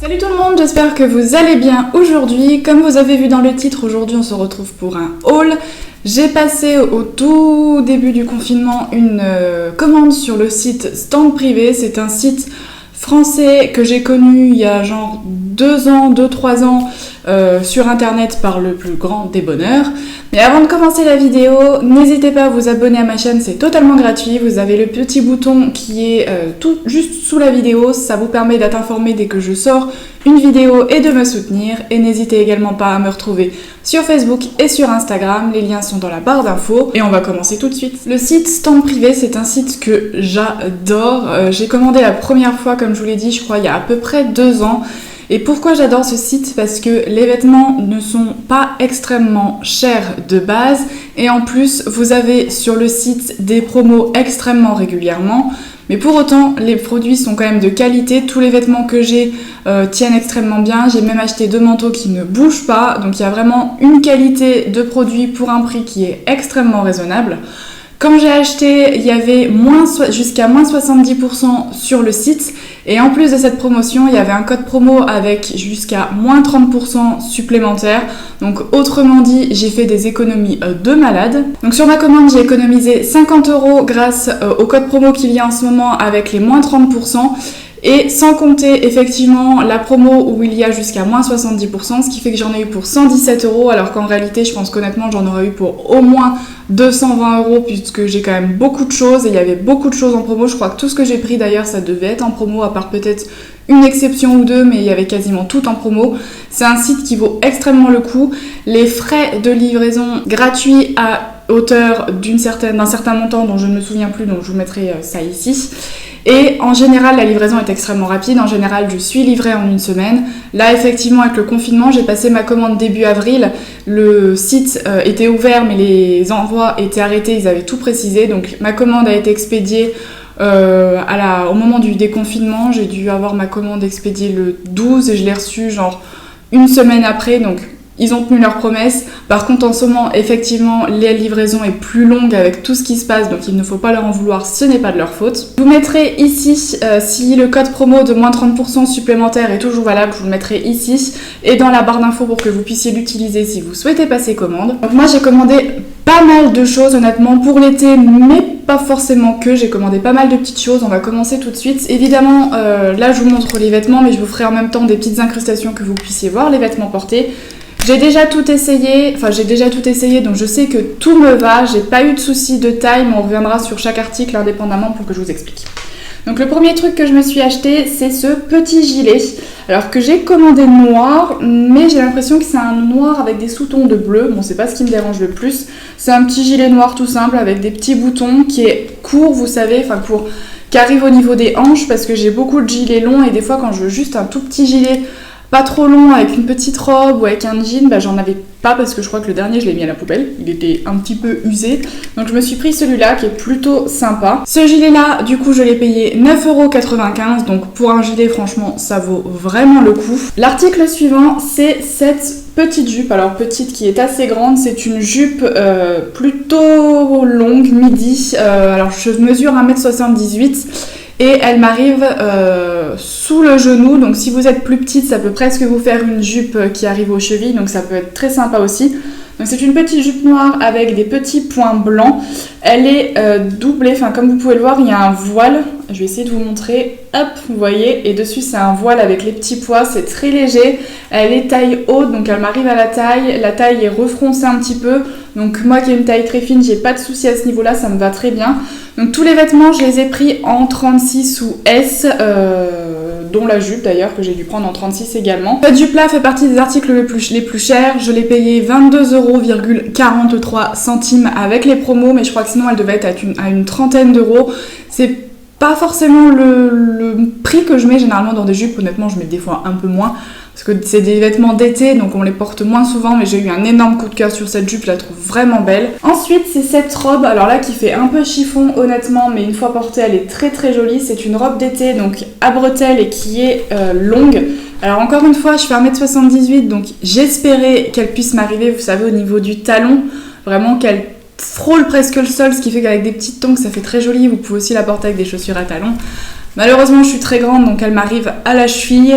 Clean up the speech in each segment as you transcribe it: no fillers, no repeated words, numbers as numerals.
Salut tout le monde, j'espère que vous allez bien aujourd'hui. Comme vous avez vu dans le titre, aujourd'hui on se retrouve pour un haul. J'ai passé au tout début du confinement une commande sur le site Stand Privé. C'est un site français que j'ai connu il y a genre 2-3 ans sur internet par le plus grand des bonheurs. Mais avant de commencer la vidéo, n'hésitez pas à vous abonner à ma chaîne, c'est totalement gratuit. Vous avez le petit bouton qui est tout juste sous la vidéo, ça vous permet d'être informé dès que je sors une vidéo et de me soutenir. Et n'hésitez également pas à me retrouver sur Facebook et sur Instagram, les liens sont dans la barre d'infos. Et on va commencer tout de suite. Le site Stand Privé, c'est un site que j'adore. J'ai commandé la première fois, comme je vous l'ai dit, je crois il y a à peu près 2 ans. Et pourquoi j'adore ce site? Parce que les vêtements ne sont pas extrêmement chers de base et en plus vous avez sur le site des promos extrêmement régulièrement, mais pour autant les produits sont quand même de qualité. Tous les vêtements que j'ai tiennent extrêmement bien. J'ai même acheté 2 manteaux qui ne bougent pas, donc il y a vraiment une qualité de produit pour un prix qui est extrêmement raisonnable. Quand j'ai acheté, il y avait jusqu'à moins 70% sur le site. Et en plus de cette promotion, il y avait un code promo avec jusqu'à moins 30% supplémentaire. Donc autrement dit, j'ai fait des économies de malade. Donc sur ma commande, j'ai économisé 50 € grâce au code promo qu'il y a en ce moment avec les moins 30%. Et sans compter effectivement la promo où il y a jusqu'à moins 70%, ce qui fait que j'en ai eu pour 117 €, alors qu'en réalité je pense qu'honnêtement j'en aurais eu pour au moins 220 € puisque j'ai quand même beaucoup de choses et il y avait beaucoup de choses en promo. Je crois que tout ce que j'ai pris d'ailleurs ça devait être en promo à part peut-être une exception ou deux, mais il y avait quasiment tout en promo. C'est un site qui vaut extrêmement le coup. Les frais de livraison gratuits à hauteur d'un certain montant dont je ne me souviens plus, donc je vous mettrai ça ici. Et en général, la livraison est extrêmement rapide. En général, je suis livrée en 1 semaine. Là, effectivement, avec le confinement, j'ai passé ma commande début avril. Le site était ouvert, mais les envois étaient arrêtés. Ils avaient tout précisé. Donc, ma commande a été expédiée au moment du déconfinement. J'ai dû avoir ma commande expédiée le 12 et je l'ai reçue genre 1 semaine après. Donc, ils ont tenu leur promesse. Par contre, en ce moment, effectivement, la livraison est plus longue avec tout ce qui se passe, donc il ne faut pas leur en vouloir, ce n'est pas de leur faute. Je vous mettrai ici, si le code promo de moins 30% supplémentaire est toujours valable, je vous le mettrai ici et dans la barre d'infos pour que vous puissiez l'utiliser si vous souhaitez passer commande. Donc moi, j'ai commandé pas mal de choses, honnêtement, pour l'été, mais pas forcément que. J'ai commandé pas mal de petites choses, on va commencer tout de suite. Évidemment, là, je vous montre les vêtements, mais je vous ferai en même temps des petites incrustations que vous puissiez voir les vêtements portés. J'ai déjà tout essayé, donc je sais que tout me va, j'ai pas eu de soucis de taille, mais on reviendra sur chaque article indépendamment pour que je vous explique. Donc le premier truc que je me suis acheté, c'est ce petit gilet, alors que j'ai commandé noir, mais j'ai l'impression que c'est un noir avec des sous-tons de bleu, bon c'est pas ce qui me dérange le plus, c'est un petit gilet noir tout simple avec des petits boutons qui est court, vous savez, enfin court, qui arrive au niveau des hanches parce que j'ai beaucoup de gilets longs et des fois quand je veux juste un tout petit gilet pas trop long avec une petite robe ou avec un jean, j'en avais pas parce que je crois que le dernier je l'ai mis à la poubelle, il était un petit peu usé, donc je me suis pris celui-là qui est plutôt sympa. Ce gilet là du coup je l'ai payé 9,95 €, donc pour un gilet franchement ça vaut vraiment le coup. L'article suivant c'est cette petite jupe, alors petite qui est assez grande, c'est une jupe plutôt longue, midi, alors je mesure 1,78 m et elle m'arrive sous le genou, donc si vous êtes plus petite ça peut presque vous faire une jupe qui arrive aux chevilles, donc ça peut être très sympa aussi. Donc c'est une petite jupe noire avec des petits points blancs, elle est doublée, enfin comme vous pouvez le voir il y a un voile, je vais essayer de vous montrer, hop vous voyez, et dessus c'est un voile avec les petits pois, c'est très léger, elle est taille haute donc elle m'arrive à la taille est refroncée un petit peu, donc moi qui ai une taille très fine j'ai pas de souci à ce niveau là, ça me va très bien. Donc tous les vêtements je les ai pris en 36 ou S, dont la jupe d'ailleurs que j'ai dû prendre en 36 également. Cette jupe là fait partie des articles les plus chers, je l'ai payé 22,43 € avec les promos, mais je crois que sinon elle devait être à une trentaine d'euros. C'est pas forcément le prix que je mets généralement dans des jupes, honnêtement je mets des fois un peu moins parce que c'est des vêtements d'été donc on les porte moins souvent, mais j'ai eu un énorme coup de cœur sur cette jupe, je la trouve vraiment belle. Ensuite c'est cette robe, alors là qui fait un peu chiffon honnêtement, mais une fois portée elle est très très jolie. C'est une robe d'été donc à bretelles et qui est longue. Alors encore une fois je fais 1,78 m donc j'espérais qu'elle puisse m'arriver, vous savez, au niveau du talon, vraiment qu'elle frôle presque le sol, ce qui fait qu'avec des petites tongs ça fait très joli. Vous pouvez aussi la porter avec des chaussures à talons. Malheureusement je suis très grande donc elle m'arrive à la cheville.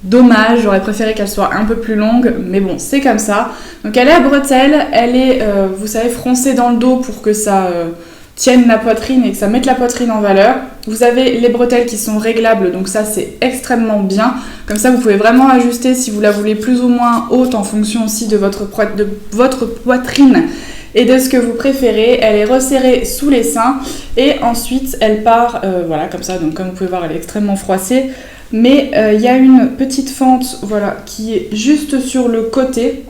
dommage, j'aurais préféré qu'elle soit un peu plus longue, mais bon, c'est comme ça. Donc elle est à bretelles, elle est, vous savez, froncée dans le dos pour que ça tienne la poitrine et que ça mette la poitrine en valeur. Vous avez les bretelles qui sont réglables, donc ça c'est extrêmement bien. Comme ça, vous pouvez vraiment ajuster si vous la voulez plus ou moins haute en fonction aussi de votre poitrine et de ce que vous préférez. Elle est resserrée sous les seins et ensuite elle part, voilà, comme ça. Donc comme vous pouvez voir, elle est extrêmement froissée. Mais il y a une petite fente, voilà, qui est juste sur le côté.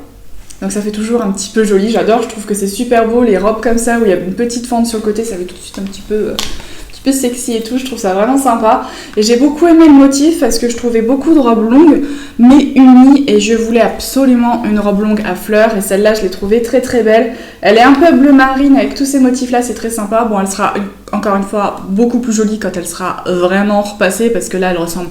Donc ça fait toujours un petit peu joli, j'adore, je trouve que c'est super beau, les robes comme ça, où il y a une petite fente sur le côté, ça fait tout de suite un petit peu sexy et tout, je trouve ça vraiment sympa. Et j'ai beaucoup aimé le motif parce que je trouvais beaucoup de robes longues, mais unies, et je voulais absolument une robe longue à fleurs, et celle-là je l'ai trouvée très très belle. Elle est un peu bleu marine avec tous ces motifs-là, c'est très sympa. Bon, elle sera encore une fois beaucoup plus jolie quand elle sera vraiment repassée, parce que là elle ressemble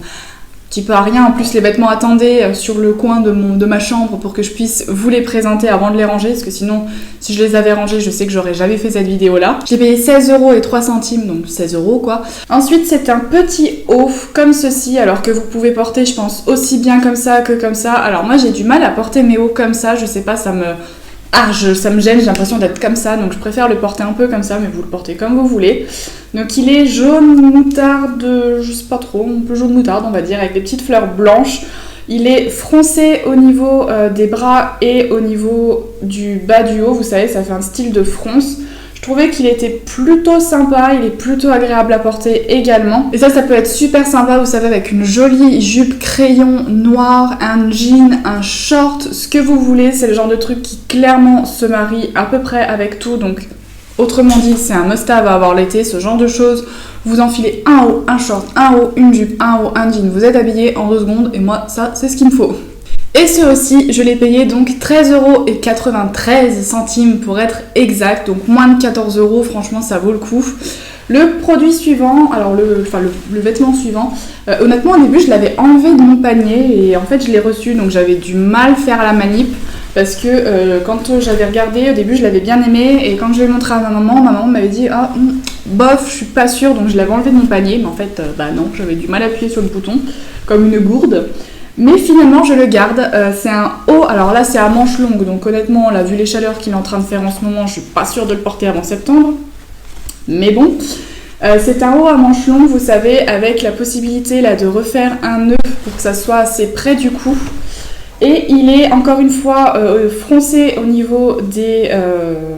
petit peu à rien. En plus, les vêtements attendaient sur le coin de ma chambre pour que je puisse vous les présenter avant de les ranger, parce que sinon, si je les avais rangés, je sais que j'aurais jamais fait cette vidéo-là. J'ai payé 16,03 €, donc 16 € quoi. Ensuite, c'est un petit haut comme ceci, alors que vous pouvez porter, je pense, aussi bien comme ça que comme ça. Alors moi, j'ai du mal à porter mes hauts comme ça, je sais pas, ça me gêne, j'ai l'impression d'être comme ça, donc je préfère le porter un peu comme ça, mais vous le portez comme vous voulez. Donc il est jaune moutarde, je sais pas trop, un peu jaune moutarde on va dire, avec des petites fleurs blanches. Il est froncé au niveau des bras et au niveau du bas du haut, vous savez, ça fait un style de fronce. Je trouvais qu'il était plutôt sympa, il est plutôt agréable à porter également. Et ça peut être super sympa, vous savez, avec une jolie jupe crayon noire, un jean, un short, ce que vous voulez. C'est le genre de truc qui clairement se marie à peu près avec tout. Donc, autrement dit, c'est un must-have à avoir l'été, ce genre de choses. Vous enfilez un haut, un short, un haut, une jupe, un haut, un jean. Vous êtes habillé en 2 secondes et moi, ça, c'est ce qu'il me faut. Et ce aussi, je l'ai payé donc 13,93 € pour être exact, donc moins de 14 €, franchement ça vaut le coup. Le produit suivant, alors le vêtement suivant, honnêtement au début je l'avais enlevé de mon panier et en fait je l'ai reçu, donc j'avais du mal à faire la manip parce que quand j'avais regardé au début je l'avais bien aimé et quand je l'ai montré à ma maman m'avait dit bof, je suis pas sûre, donc je l'avais enlevé de mon panier, mais en fait non, j'avais du mal à appuyer sur le bouton comme une gourde. Mais finalement je le garde, c'est un haut, alors là c'est à manches longues, donc honnêtement là vu les chaleurs qu'il est en train de faire en ce moment, je suis pas sûre de le porter avant septembre. Mais bon, c'est un haut à manches longues, vous savez, avec la possibilité là de refaire un nœud pour que ça soit assez près du cou. Et il est encore une fois froncé au niveau des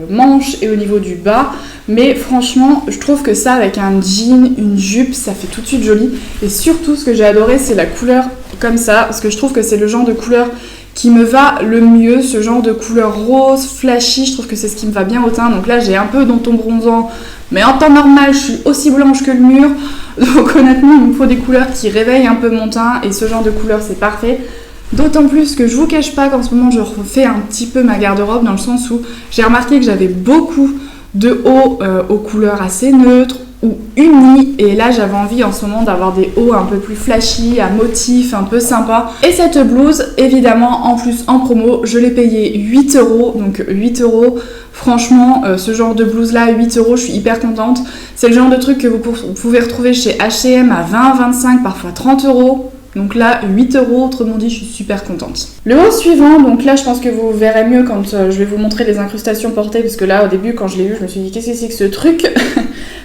manches et au niveau du bas. Mais franchement, je trouve que ça avec un jean, une jupe, ça fait tout de suite joli. Et surtout, ce que j'ai adoré, c'est la couleur comme ça. Parce que je trouve que c'est le genre de couleur qui me va le mieux. Ce genre de couleur rose, flashy, je trouve que c'est ce qui me va bien au teint. Donc là, j'ai un peu dans ton bronzant. Mais en temps normal, je suis aussi blanche que le mur. Donc honnêtement, il me faut des couleurs qui réveillent un peu mon teint. Et ce genre de couleur, c'est parfait. D'autant plus que je vous cache pas qu'en ce moment, je refais un petit peu ma garde-robe dans le sens où j'ai remarqué que j'avais beaucoup de hauts aux couleurs assez neutres ou unis, et là j'avais envie en ce moment d'avoir des hauts un peu plus flashy, à motifs un peu sympa. Et cette blouse, évidemment, en plus en promo, je l'ai payée 8 €, donc 8 €, franchement, ce genre de blouse là, 8 €, je suis hyper contente. C'est le genre de truc que vous pouvez retrouver chez H&M à 20, 25, parfois 30 €. Donc là, 8 €, autrement dit, je suis super contente. Le haut suivant, donc là, je pense que vous verrez mieux quand je vais vous montrer les incrustations portées, parce que là, au début, quand je l'ai vu, je me suis dit, qu'est-ce que c'est que ce truc?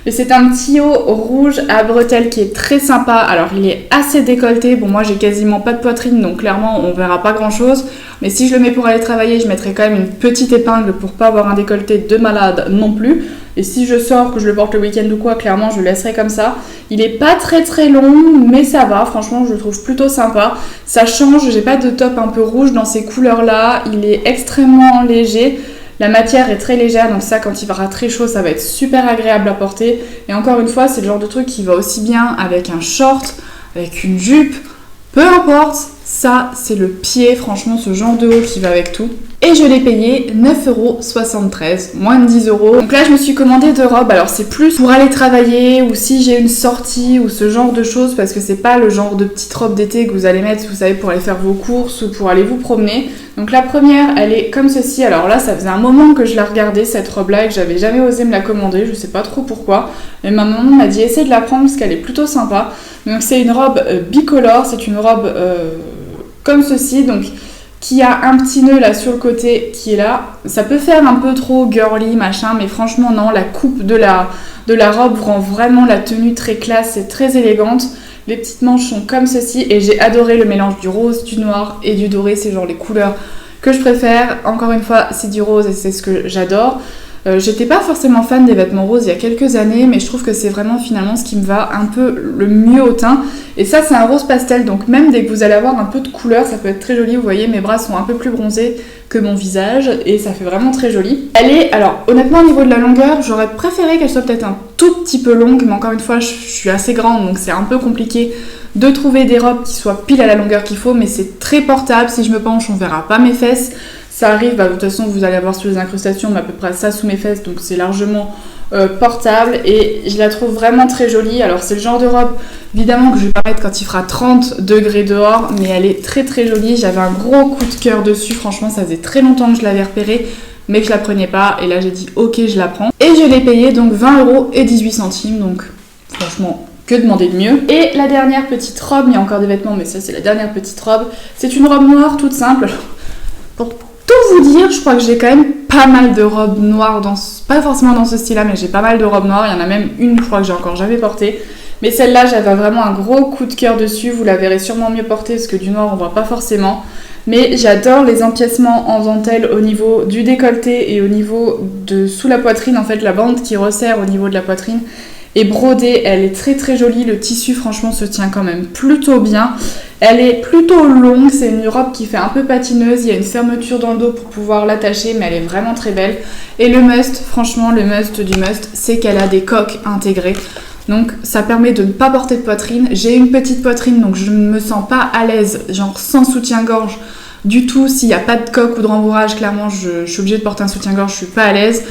Mais c'est un petit haut rouge à bretelles qui est très sympa. Alors, il est assez décolleté. Bon, moi, j'ai quasiment pas de poitrine, donc clairement, on verra pas grand-chose. Mais si je le mets pour aller travailler, je mettrai quand même une petite épingle pour pas avoir un décolleté de malade non plus. Et si je sors, que je le porte le week-end ou quoi, clairement, je le laisserai comme ça. Il est pas très très long, mais ça va. Franchement, je le trouve plutôt sympa. Ça change, j'ai pas de top un peu rouge dans ces couleurs-là. Il est extrêmement léger. La matière est très légère, donc ça, quand il fera très chaud, ça va être super agréable à porter. Et encore une fois, c'est le genre de truc qui va aussi bien avec un short, avec une jupe, peu importe. Ça, c'est le pied, franchement, ce genre de haut qui va avec tout. Et je l'ai payé 9,73 €, moins de 10 €. Donc là, je me suis commandé 2 robes. Alors, c'est plus pour aller travailler ou si j'ai une sortie ou ce genre de choses, parce que c'est pas le genre de petite robe d'été que vous allez mettre, vous savez, pour aller faire vos courses ou pour aller vous promener. Donc la première, elle est comme ceci. Alors là, ça faisait un moment que je la regardais, cette robe-là, et que j'avais jamais osé me la commander. Je sais pas trop pourquoi. Et ma maman m'a dit, essaie de la prendre parce qu'elle est plutôt sympa. Donc c'est une robe bicolore, c'est une robe comme ceci, donc qui a un petit nœud là sur le côté qui est là. Ça peut faire un peu trop girly machin, mais franchement non, la coupe de la robe rend vraiment la tenue très classe et très élégante. Les petites manches sont comme ceci et j'ai adoré le mélange du rose, du noir et du doré, c'est genre les couleurs que je préfère. Encore une fois, c'est du rose et c'est ce que j'adore. J'étais pas forcément fan des vêtements roses il y a quelques années, mais je trouve que c'est vraiment finalement ce qui me va un peu le mieux au teint. Et ça, c'est un rose pastel, donc même dès que vous allez avoir un peu de couleur, ça peut être très joli. Vous voyez, mes bras sont un peu plus bronzés que mon visage et ça fait vraiment très joli. Elle est, alors honnêtement au niveau de la longueur, j'aurais préféré qu'elle soit peut-être un tout petit peu longue, mais encore une fois, je suis assez grande, donc c'est un peu compliqué de trouver des robes qui soient pile à la longueur qu'il faut, mais c'est très portable. Si je me penche, on verra pas mes fesses. Ça arrive, de toute façon vous allez avoir sur les incrustations à peu près ça sous mes fesses, donc c'est largement portable et je la trouve vraiment très jolie. Alors c'est le genre de robe évidemment que je vais pas mettre quand il fera 30 degrés dehors, mais elle est très très jolie. J'avais un gros coup de cœur dessus, franchement ça faisait très longtemps que je l'avais repérée, mais que je la prenais pas et là j'ai dit ok je la prends. Et je l'ai payée donc 20,18 €, donc franchement que demander de mieux. Et la dernière petite robe, il y a encore des vêtements mais ça c'est la dernière petite robe, c'est une robe noire toute simple. Pour tout vous dire, je crois que j'ai quand même pas mal de robes noires, pas forcément dans ce style-là, mais j'ai pas mal de robes noires. Il y en a même une, je crois que j'ai encore jamais portée. Mais celle-là, j'avais vraiment un gros coup de cœur dessus. Vous la verrez sûrement mieux portée, parce que du noir, on voit pas forcément. Mais j'adore les empiècements en dentelle au niveau du décolleté et au niveau de sous la poitrine. En fait, la bande qui resserre au niveau de la poitrine est brodée. Elle est très très jolie. Le tissu, franchement, se tient quand même plutôt bien. Elle est plutôt longue, c'est une robe qui fait un peu patineuse, il y a une fermeture dans le dos pour pouvoir l'attacher, mais elle est vraiment très belle. Et le must, franchement le must du must, c'est qu'elle a des coques intégrées. Donc ça permet de ne pas porter de poitrine. J'ai une petite poitrine, donc je ne me sens pas à l'aise, genre sans soutien-gorge du tout. S'il n'y a pas de coque ou de rembourrage, clairement je suis obligée de porter un soutien-gorge, je suis pas à l'aise.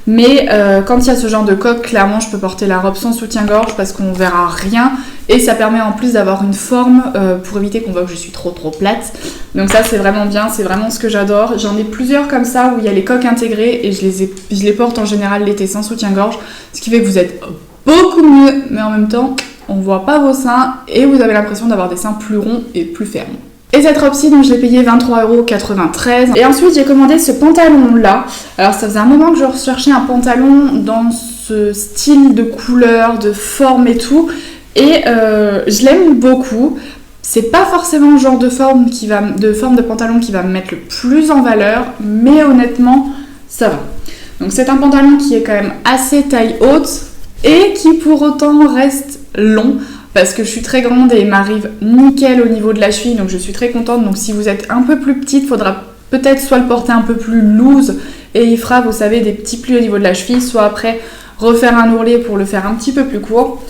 Mais quand il y a ce genre de coque, clairement je peux porter la robe sans soutien-gorge parce qu'on verra rien. Et ça permet en plus d'avoir une forme pour éviter qu'on voit que je suis trop plate. Donc ça c'est vraiment bien, c'est vraiment ce que j'adore. J'en ai plusieurs comme ça où il y a les coques intégrées et je les porte en général l'été sans soutien-gorge. Ce qui fait que vous êtes beaucoup mieux, mais en même temps on voit pas vos seins et vous avez l'impression d'avoir des seins plus ronds et plus fermes. Et cette robe-ci, donc je l'ai payée 23,93 €. Et ensuite, j'ai commandé ce pantalon-là. Alors, ça faisait un moment que je recherchais un pantalon dans ce style de couleur, de forme et tout. Et je l'aime beaucoup. C'est pas forcément le genre de forme de pantalon qui va me mettre le plus en valeur, mais honnêtement, ça va. Donc, c'est un pantalon qui est quand même assez taille haute et qui pour autant reste long. Parce que je suis très grande et il m'arrive nickel au niveau de la cheville, donc je suis très contente. Donc si vous êtes un peu plus petite, il faudra peut-être soit le porter un peu plus loose et il fera, vous savez, des petits plis au niveau de la cheville, soit après refaire un ourlet pour le faire un petit peu plus court.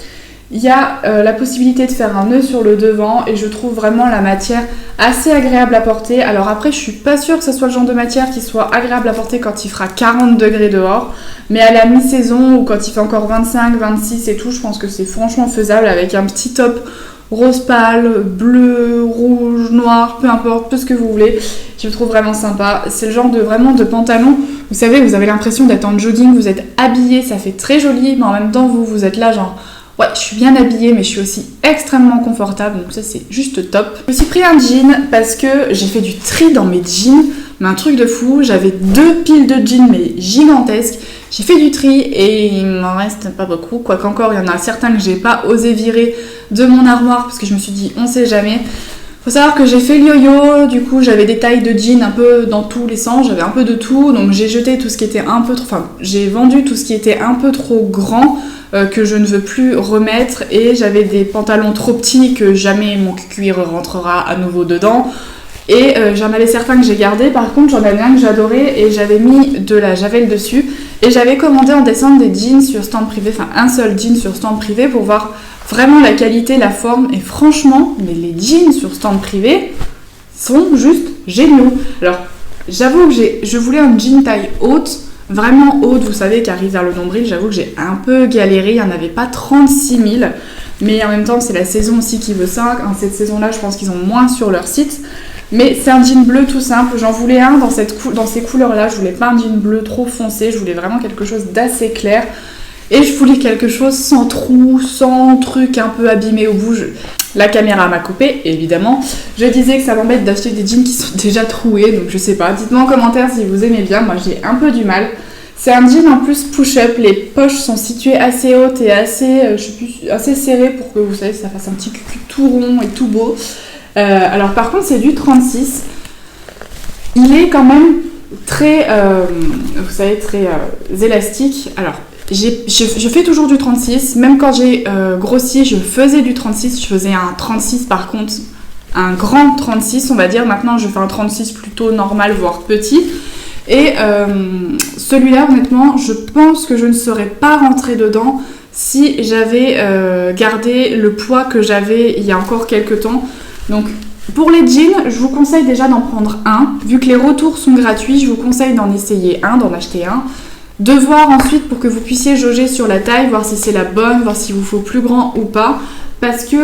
Il y a la possibilité de faire un nœud sur le devant et je trouve vraiment la matière assez agréable à porter. Alors après, je suis pas sûre que ce soit le genre de matière qui soit agréable à porter quand il fera 40 degrés dehors. Mais à la mi-saison ou quand il fait encore 25, 26 et tout, je pense que c'est franchement faisable avec un petit top rose pâle, bleu, rouge, noir, peu importe, tout ce que vous voulez. Je le trouve vraiment sympa. C'est le genre de pantalon, vous savez, vous avez l'impression d'être en jogging, vous êtes habillé, ça fait très joli, mais en même temps, vous êtes là genre... Ouais, je suis bien habillée, mais je suis aussi extrêmement confortable, donc ça c'est juste top. Je me suis pris un jean parce que j'ai fait du tri dans mes jeans, mais un truc de fou. J'avais 2 piles de jeans, mais gigantesques. J'ai fait du tri et il m'en reste pas beaucoup, quoique encore il y en a certains que j'ai pas osé virer de mon armoire parce que je me suis dit on sait jamais. Faut savoir que j'ai fait le yo-yo, du coup j'avais des tailles de jeans un peu dans tous les sens, j'avais un peu de tout, donc j'ai jeté tout ce qui était un peu trop, enfin j'ai vendu tout ce qui était un peu trop grand, que je ne veux plus remettre, et j'avais des pantalons trop petits que jamais mon cuir rentrera à nouveau dedans. Et j'en avais certains que j'ai gardés, par contre j'en avais un que j'adorais et j'avais mis de la javel dessus. Et j'avais commandé en décembre des jeans sur stand privé, enfin un seul jean sur stand privé pour voir vraiment la qualité, la forme. Et franchement, mais les jeans sur stand privé sont juste géniaux. Alors j'avoue que je voulais un jean taille haute, vraiment haute, vous savez, qui arrive vers le nombril. J'avoue que j'ai un peu galéré, il n'y en avait pas 36 000. Mais en même temps, c'est la saison aussi qui veut ça. Cette saison-là, je pense qu'ils ont moins sur leur site. Mais c'est un jean bleu tout simple, j'en voulais un dans ces couleurs-là, je voulais pas un jean bleu trop foncé, je voulais vraiment quelque chose d'assez clair. Et je voulais quelque chose sans trou, sans truc un peu abîmé au bout. La caméra m'a coupé, évidemment. Je disais que ça m'embête d'acheter des jeans qui sont déjà troués, donc je sais pas. Dites-moi en commentaire si vous aimez bien, moi j'ai un peu du mal. C'est un jean en plus push-up, les poches sont situées assez hautes et assez, assez serrées pour que vous savez, ça fasse un petit cul tout rond et tout beau. Alors par contre c'est du 36. Il est quand même très, vous savez, très élastique. Alors je fais toujours du 36, même quand j'ai grossi, je faisais du 36, je faisais un 36 par contre, un grand 36 on va dire, maintenant je fais un 36 plutôt normal, voire petit, et celui-là honnêtement, je pense que je ne serais pas rentrée dedans si j'avais gardé le poids que j'avais il y a encore quelques temps. Donc pour les jeans, je vous conseille déjà d'en prendre un, vu que les retours sont gratuits, je vous conseille d'en essayer un, d'en acheter un. De voir ensuite pour que vous puissiez jauger sur la taille, voir si c'est la bonne, voir s'il vous faut plus grand ou pas. Parce que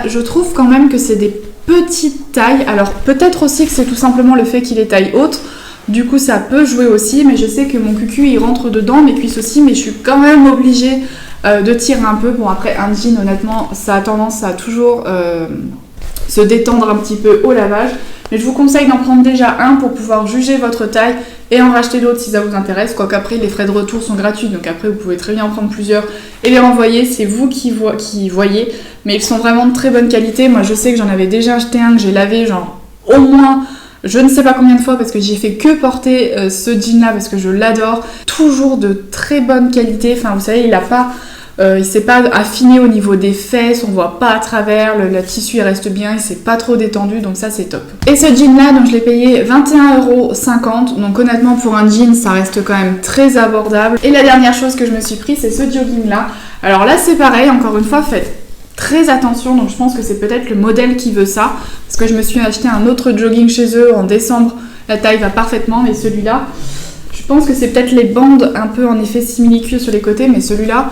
je trouve quand même que c'est des petites tailles. Alors peut-être aussi que c'est tout simplement le fait qu'il est taille haute. Du coup ça peut jouer aussi, mais je sais que mon cucu il rentre dedans, mes cuisses aussi, mais je suis quand même obligée de tirer un peu. Bon après un jean honnêtement ça a tendance à toujours se détendre un petit peu au lavage. Mais je vous conseille d'en prendre déjà un pour pouvoir juger votre taille et en racheter d'autres si ça vous intéresse. Quoique après les frais de retour sont gratuits, donc après vous pouvez très bien en prendre plusieurs et les renvoyer, c'est vous qui voyez. Mais ils sont vraiment de très bonne qualité. Moi je sais que j'en avais déjà acheté un que j'ai lavé genre au moins je ne sais pas combien de fois parce que j'ai fait que porter ce jean là parce que je l'adore. Toujours de très bonne qualité, enfin vous savez il s'est pas affiné au niveau des fesses, on voit pas à travers, le tissu il reste bien, il s'est pas trop détendu, donc ça c'est top. Et ce jean là, donc je l'ai payé 21,50€, donc honnêtement pour un jean ça reste quand même très abordable. Et la dernière chose que je me suis pris c'est ce jogging là. Alors là c'est pareil, encore une fois faites très attention, donc je pense que c'est peut-être le modèle qui veut ça, parce que je me suis acheté un autre jogging chez eux en décembre, la taille va parfaitement, mais celui-là, je pense que c'est peut-être les bandes un peu en effet simili-cuir sur les côtés, mais celui-là,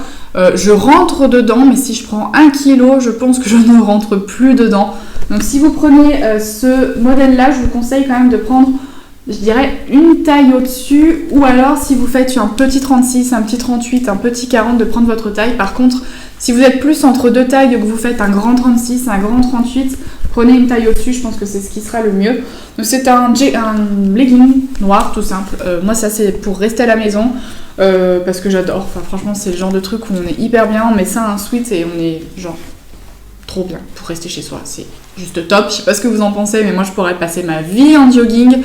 je rentre dedans, mais si je prends 1 kg, je pense que je ne rentre plus dedans. Donc si vous prenez ce modèle-là, je vous conseille quand même de prendre, je dirais, une taille au-dessus, ou alors si vous faites un petit 36, un petit 38, un petit 40, de prendre votre taille. Par contre, si vous êtes plus entre deux tailles, que vous faites un grand 36, un grand 38, prenez une taille au-dessus, je pense que c'est ce qui sera le mieux. Donc c'est un legging noir tout simple. Moi ça c'est pour rester à la maison parce que j'adore. Enfin franchement c'est le genre de truc où on est hyper bien, on met ça un sweat et on est genre trop bien pour rester chez soi. C'est juste top. Je sais pas ce que vous en pensez, mais moi je pourrais passer ma vie en jogging.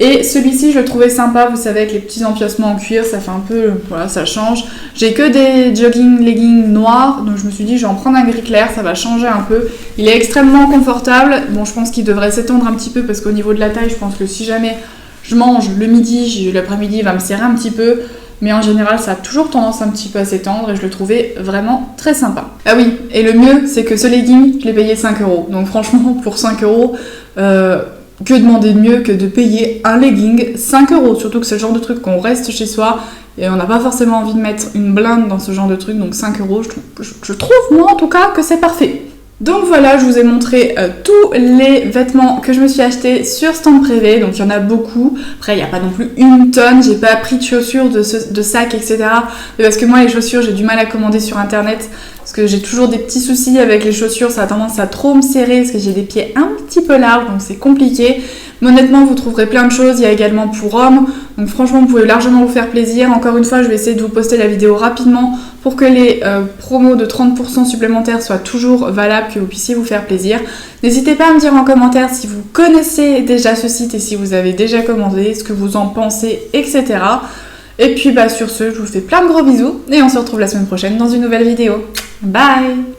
Et celui-ci, je le trouvais sympa, vous savez, avec les petits empiècements en cuir, ça fait un peu, voilà, ça change. J'ai que des leggings noirs, donc je me suis dit, je vais en prendre un gris clair, ça va changer un peu. Il est extrêmement confortable. Bon, je pense qu'il devrait s'étendre un petit peu, parce qu'au niveau de la taille, je pense que si jamais je mange le midi, l'après-midi, il va me serrer un petit peu. Mais en général, ça a toujours tendance un petit peu à s'étendre, et je le trouvais vraiment très sympa. Ah oui, et le mieux, c'est que ce legging, je l'ai payé 5€. Donc franchement, pour 5€, que demander de mieux que de payer un legging 5€, surtout que c'est le genre de truc qu'on reste chez soi et on n'a pas forcément envie de mettre une blinde dans ce genre de truc, donc 5€, je trouve moi en tout cas que c'est parfait. Donc voilà, je vous ai montré tous les vêtements que je me suis achetés sur Stand Privé, donc il y en a beaucoup. Après il n'y a pas non plus une tonne, j'ai pas pris de chaussures, de sacs, etc. Mais parce que moi les chaussures j'ai du mal à commander sur internet, parce que j'ai toujours des petits soucis avec les chaussures, ça a tendance à trop me serrer, parce que j'ai des pieds un petit peu larges, donc c'est compliqué. Mais honnêtement vous trouverez plein de choses, il y a également pour hommes, donc franchement vous pouvez largement vous faire plaisir. Encore une fois je vais essayer de vous poster la vidéo rapidement pour que les promos de 30% supplémentaires soient toujours valables, que vous puissiez vous faire plaisir. N'hésitez pas à me dire en commentaire si vous connaissez déjà ce site et si vous avez déjà commandé, ce que vous en pensez, etc. Et puis sur ce, je vous fais plein de gros bisous et on se retrouve la semaine prochaine dans une nouvelle vidéo. Bye!